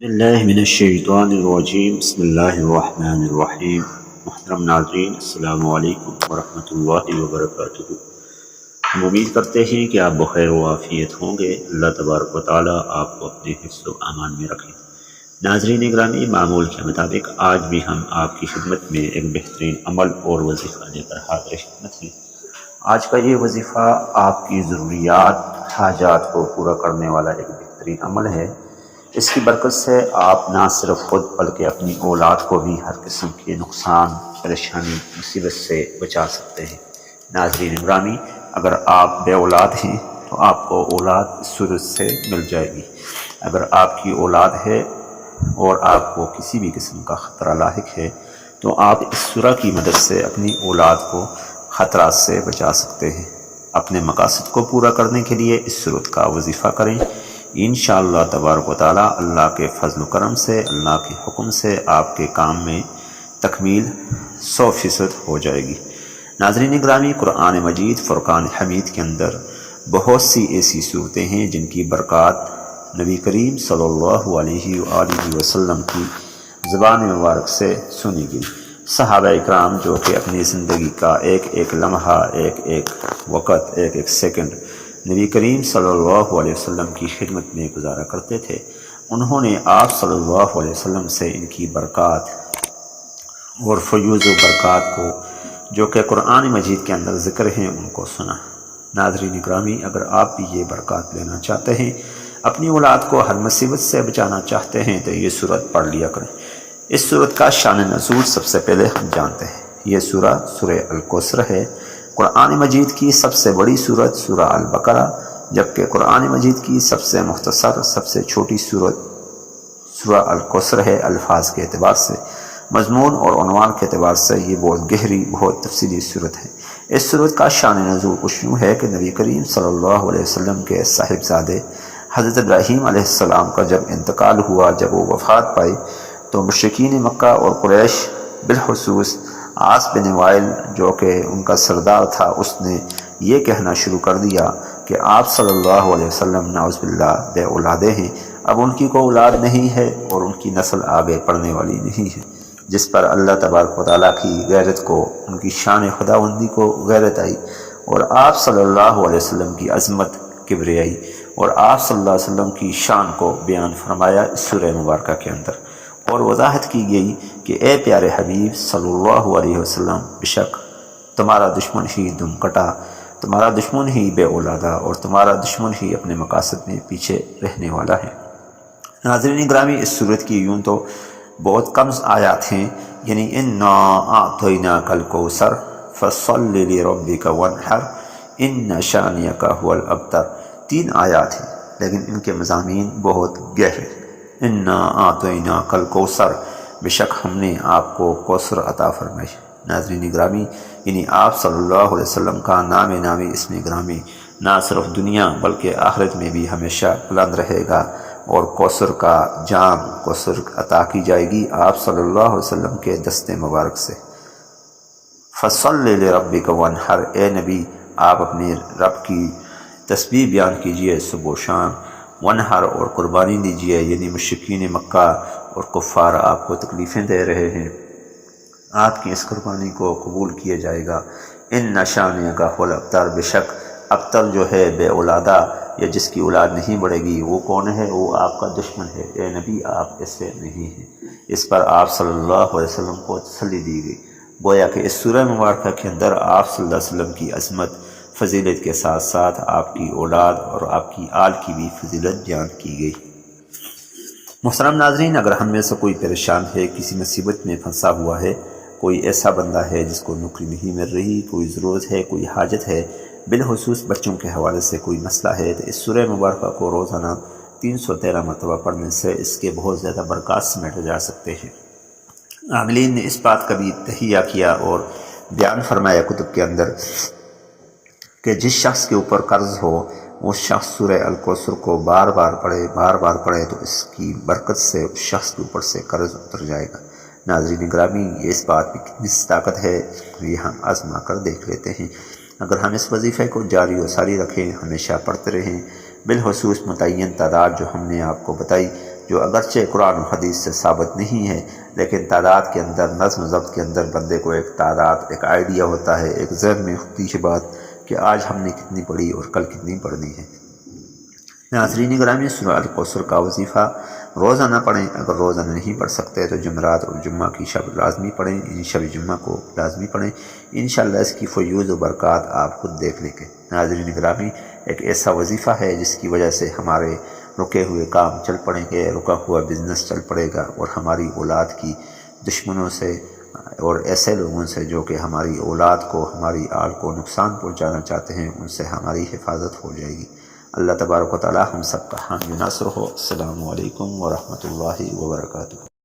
اللہ من الشیطان الرجیم بسم اللہ الرحمن الرحیم۔ محترم ناظرین السلام علیکم ورحمۃ اللہ وبرکاتہ۔ ہم امید کرتے ہیں کہ آپ بخیر و عافیت ہوں گے۔ اللہ تبارک و تعالیٰ آپ کو اپنے حفظ و امان میں رکھیں۔ ناظرین اکرامی، معمول کے مطابق آج بھی ہم آپ کی خدمت میں ایک بہترین عمل اور وظیفہ لے کر حاضر خدمت ہیں۔ آج کا یہ وظیفہ آپ کی ضروریات حاجات کو پورا کرنے والا ایک بہترین عمل ہے۔ اس کی برکت سے آپ نہ صرف خود بلکہ اپنی اولاد کو بھی ہر قسم کے نقصان، پریشانی، مصیبت سے بچا سکتے ہیں۔ ناظرین گرامی، اگر آپ بے اولاد ہیں تو آپ کو اولاد اس صورت سے مل جائے گی۔ اگر آپ کی اولاد ہے اور آپ کو کسی بھی قسم کا خطرہ لاحق ہے تو آپ اس سورہ کی مدد سے اپنی اولاد کو خطرات سے بچا سکتے ہیں۔ اپنے مقاصد کو پورا کرنے کے لیے اس صورت کا وظیفہ کریں۔ انشاءاللہ تبارک و تعالیٰ اللہ کے فضل و کرم سے، اللہ کے حکم سے آپ کے کام میں تکمیل 100% ہو جائے گی۔ ناظرین گرامی، قرآن مجید فرقان حمید کے اندر بہت سی ایسی صورتیں ہیں جن کی برکات نبی کریم صلی اللہ علیہ وآلہ وسلم کی زبان مبارک سے سنی گئی۔ صحابہ اکرام جو کہ اپنی زندگی کا ایک ایک لمحہ، ایک ایک وقت، ایک ایک سیکنڈ نبی کریم صلی اللہ علیہ وسلم کی خدمت میں گزارا کرتے تھے، انہوں نے آپ صلی اللہ علیہ وسلم سے ان کی برکات اور فیوز و برکات کو جو کہ قرآن مجید کے اندر ذکر ہیں ان کو سنا۔ ناظرین اکرامی، اگر آپ بھی یہ برکات لینا چاہتے ہیں، اپنی اولاد کو ہر مصیبت سے بچانا چاہتے ہیں تو یہ سورت پڑھ لیا کریں۔ اس سورت کا شان نزول سب سے پہلے ہم جانتے ہیں۔ یہ سورہ الکوثر ہے۔ قرآن مجید کی سب سے بڑی سورت سورہ البقرہ، جبکہ قرآن مجید کی سب سے مختصر، سب سے چھوٹی سورت سورہ الکوثر ہے۔ الفاظ کے اعتبار سے، مضمون اور عنوان کے اعتبار سے یہ بہت گہری، بہت تفصیلی سورت ہے۔ اس سورت کا شان نزول کچھ یوں ہے کہ نبی کریم صلی اللہ علیہ وسلم کے صاحبزادے حضرت ابراہیم علیہ السلام کا جب انتقال ہوا، جب وہ وفات پائی تو مشرکین مکہ اور قریش، بالخصوص عاص بن وائل جو کہ ان کا سردار تھا، اس نے یہ کہنا شروع کر دیا کہ آپ صلی اللہ علیہ وسلم نعوذ باللہ بے اولادے ہیں، اب ان کی کوئی اولاد نہیں ہے اور ان کی نسل آگے پڑھنے والی نہیں ہے، جس پر اللہ تبارک و تعالیٰ کی غیرت کو، ان کی شان خداوندی کو غیرت آئی اور آپ صلی اللہ علیہ وسلم کی عظمت، کبریائی اور آپ صلی اللہ علیہ وسلم کی شان کو بیان فرمایا اس سورہ مبارکہ کے اندر، اور وضاحت کی گئی کہ اے پیارے حبیب صلی اللہ علیہ وسلم، بے شک تمہارا دشمن ہی دم کٹا، تمہارا دشمن ہی بے اولادہ اور تمہارا دشمن ہی اپنے مقاصد میں پیچھے رہنے والا ہے۔ ناظرین گرامی، اس صورت کی یوں تو بہت کم آیات ہیں، یعنی انا اعطیناک الکوثر فصل لربک وانحر ان شانئک هو الابتر، 3 آیات ہیں، لیکن ان کے مضامین بہت گہرے۔ انا اعطیناک الکوثر، بے شک ہم نے آپ کو کوثر عطا فرمائی۔ ناظرین گرامی، یعنی آپ صلی اللہ علیہ وسلم کا نام نامی، اسم گرامی نہ صرف دنیا بلکہ آخرت میں بھی ہمیشہ بلند رہے گا، اور کوثر کا جام، کوثر عطا کی جائے گی آپ صلی اللہ علیہ وسلم کے دست مبارک سے۔ فصل لربک وانحر، اے نبی آپ اپنے رب کی تسبیح بیان کیجئے صبح و شام، وانحر اور قربانی دیجئے، یعنی مشرکین مکہ اور کفار آپ کو تکلیفیں دے رہے ہیں، آپ کی اس قربانی کو قبول کیا جائے گا۔ ان شانئک هو الابتر، بے شک ابتر جو ہے بے اولادہ یا جس کی اولاد نہیں بڑھے گی، وہ کون ہے؟ وہ آپ کا دشمن ہے۔ اے نبی آپ ایسے نہیں ہیں۔ اس پر آپ صلی اللہ علیہ وسلم کو تسلی دی گئی، گویا کہ اس سورہ مبارکہ کے اندر آپ صلی اللہ علیہ وسلم کی عظمت، فضیلت کے ساتھ ساتھ آپ کی اولاد اور آپ کی آل کی بھی فضیلت بیان کی گئی۔ محترم ناظرین، اگر ہم میں سے کوئی پریشان ہے، کسی مصیبت میں پھنسا ہوا ہے، کوئی ایسا بندہ ہے جس کو نوکری نہیں مل رہی، کوئی ضرورت ہے، کوئی حاجت ہے، بالخصوص بچوں کے حوالے سے کوئی مسئلہ ہے، تو اس سورہ مبارکہ کو روزانہ 313 مرتبہ پڑھنے سے اس کے بہت زیادہ برکات سمیٹے جا سکتے ہیں۔ عاملین نے اس بات کا بھی تہیہ کیا اور بیان فرمایا کتب کے اندر کہ جس شخص کے اوپر قرض ہو، وہ شخص سورہ الکوثر کو بار بار پڑھے تو اس کی برکت سے اس شخص کے اوپر سے قرض اتر جائے گا۔ ناظرین گرامی، یہ اس بات کی کتنی طاقت ہے یہ ہم آزما کر دیکھ لیتے ہیں۔ اگر ہم اس وظیفے کو جاری و ساری رکھیں، ہمیشہ پڑھتے رہیں، بالخصوص متعین تعداد جو ہم نے آپ کو بتائی جو اگرچہ قرآن و حدیث سے ثابت نہیں ہے، لیکن تعداد کے اندر، نظم و ضبط کے اندر بندے کو ایک تعداد، ایک آئیڈیا ہوتا ہے، ایک ذہن میں ہوتی ہے بات کہ آج ہم نے کتنی پڑھی اور کل کتنی پڑھنی ہے۔ ناظرین گرامی، سورہ الکوثر کا وظیفہ روزانہ پڑھیں۔ اگر روزانہ نہیں پڑھ سکتے تو جمعرات اور جمعہ کی شب لازمی پڑھیں، شب جمعہ کو لازمی پڑھیں، انشاءاللہ اس کی فیوز و برکات آپ خود دیکھ لیں گے۔ ناظرین گرامی، ایک ایسا وظیفہ ہے جس کی وجہ سے ہمارے رکے ہوئے کام چل پڑیں گے، رکا ہوا بزنس چل پڑے گا، اور ہماری اولاد کی دشمنوں سے اور ایسے لوگوں سے جو کہ ہماری اولاد کو، ہماری آل کو نقصان پہنچانا چاہتے ہیں، ان سے ہماری حفاظت ہو جائے گی۔ اللہ تبارک و تعالی ہم سب کا حامی ناصر ہو۔ السلام علیکم ورحمۃ اللہ وبرکاتہ۔